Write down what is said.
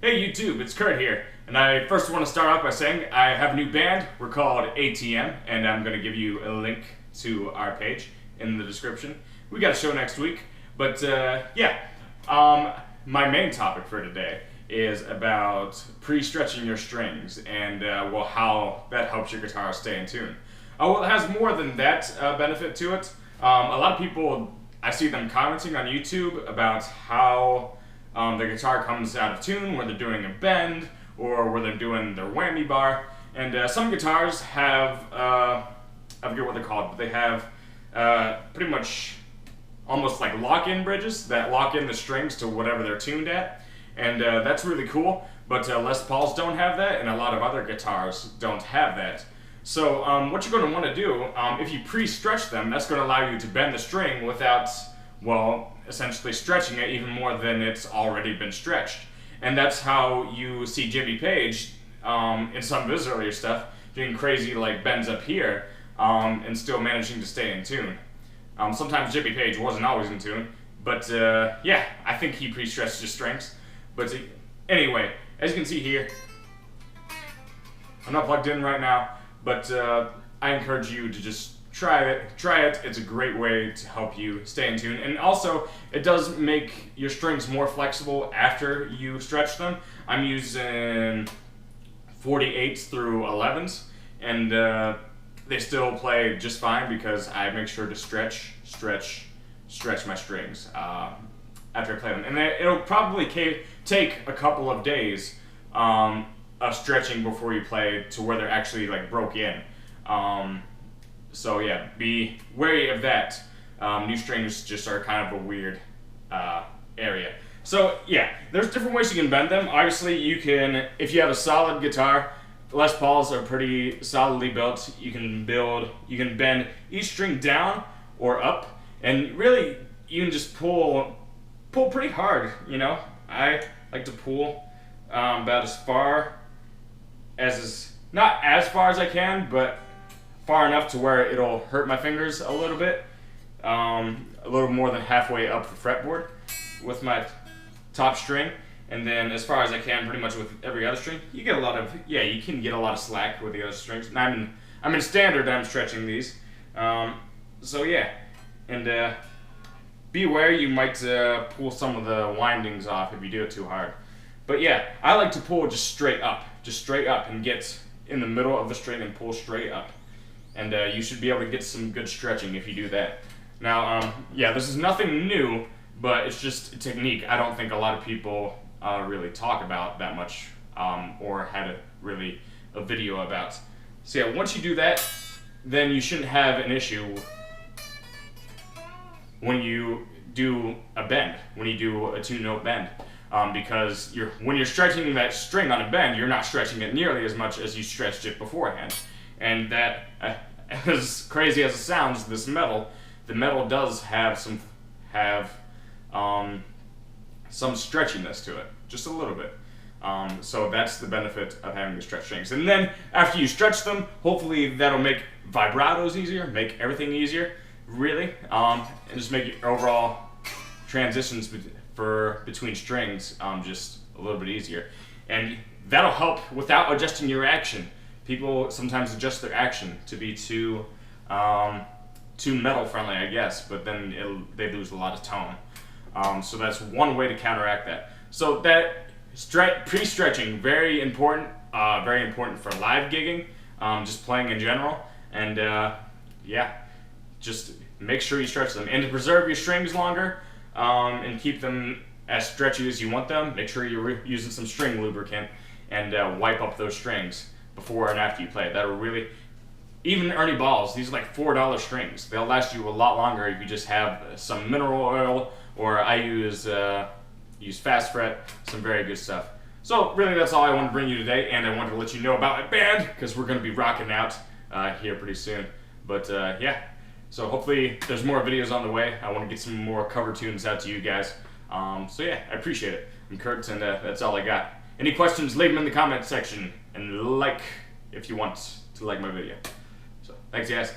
Hey YouTube, it's Kurt here, and I first want to start off by saying I have a new band. We're called ATM, and I'm going to give you a link to our page in the description. We got a show next week, but my main topic for today is about pre-stretching your strings and how that helps your guitar stay in tune. Well, it has more than that benefit to it. A lot of people, I see them commenting on YouTube about how the guitar comes out of tune when they're doing a bend or when they're doing their whammy bar. And some guitars have, I forget what they're called, but they have pretty much almost like lock-in bridges that lock in the strings to whatever they're tuned at. And that's really cool, but Les Pauls don't have that, and a lot of other guitars don't have that. So what you're going to want to do, if you pre-stretch them, that's going to allow you to bend the string without, well, essentially stretching it even more than it's already been stretched. And that's how you see Jimmy Page in some of his earlier stuff doing crazy like bends up here and still managing to stay in tune. Sometimes Jimmy Page wasn't always in tune, but yeah, I think he pre-stretched his strings. But anyway, as you can see here, I'm not plugged in right now, but I encourage you to just try it. It's a great way to help you stay in tune. And also, it does make your strings more flexible after you stretch them. I'm using 48s through 11s, and they still play just fine because I make sure to stretch my strings after I play them. And it'll probably take a couple of days of stretching before you play to where they're actually like broke in. So yeah, be wary of that. New strings just are kind of a weird area. So yeah, there's different ways you can bend them. Obviously, you can, if you have a solid guitar, Les Pauls are pretty solidly built. You can bend each string down or up, and really you can just pull pretty hard. You know, I like to pull about as far as not as far as I can, but far enough to where it'll hurt my fingers a little bit, a little more than halfway up the fretboard with my top string, and then as far as I can pretty much with every other string. You get a lot of, you can get a lot of slack with the other strings. And I'm in standard, I'm stretching these. So yeah, and beware, you might pull some of the windings off if you do it too hard. But yeah, I like to pull just straight up and get in the middle of the string and pull straight up. And you should be able to get some good stretching if you do that. Now, yeah, this is nothing new, but it's just a technique I don't think a lot of people really talk about that much or had a video about. So yeah, once you do that, then you shouldn't have an issue when you do a bend, when you do a two-note bend. Because when you're stretching that string on a bend, you're not stretching it nearly as much as you stretched it beforehand. And that, as crazy as it sounds, the metal does have some stretchiness to it, just a little bit. So that's the benefit of having the stretch strings. And then after you stretch them, hopefully that'll make vibratos easier, make everything easier, really, and just make your overall transitions between strings just a little bit easier. And that'll help without adjusting your action. People sometimes adjust their action to be too metal friendly, I guess, but then they lose a lot of tone. So that's one way to counteract that. So that pre-stretching, very important for live gigging, just playing in general. And yeah, just make sure you stretch them. And to preserve your strings longer and keep them as stretchy as you want them, make sure you're using some string lubricant and wipe up those strings before and after you play. That'll really, even Ernie Balls, these are like $4 strings. They'll last you a lot longer if you just have some mineral oil, or I use Fast Fret, some very good stuff. So really that's all I wanted to bring you today, and I wanted to let you know about my band, because we're going to be rocking out here pretty soon. But yeah, so hopefully there's more videos on the way. I want to get some more cover tunes out to you guys. So yeah, I appreciate it. I'm Kurt, and that's all I got. Any questions, leave them in the comment section, and like if you want to like my video. So thanks guys.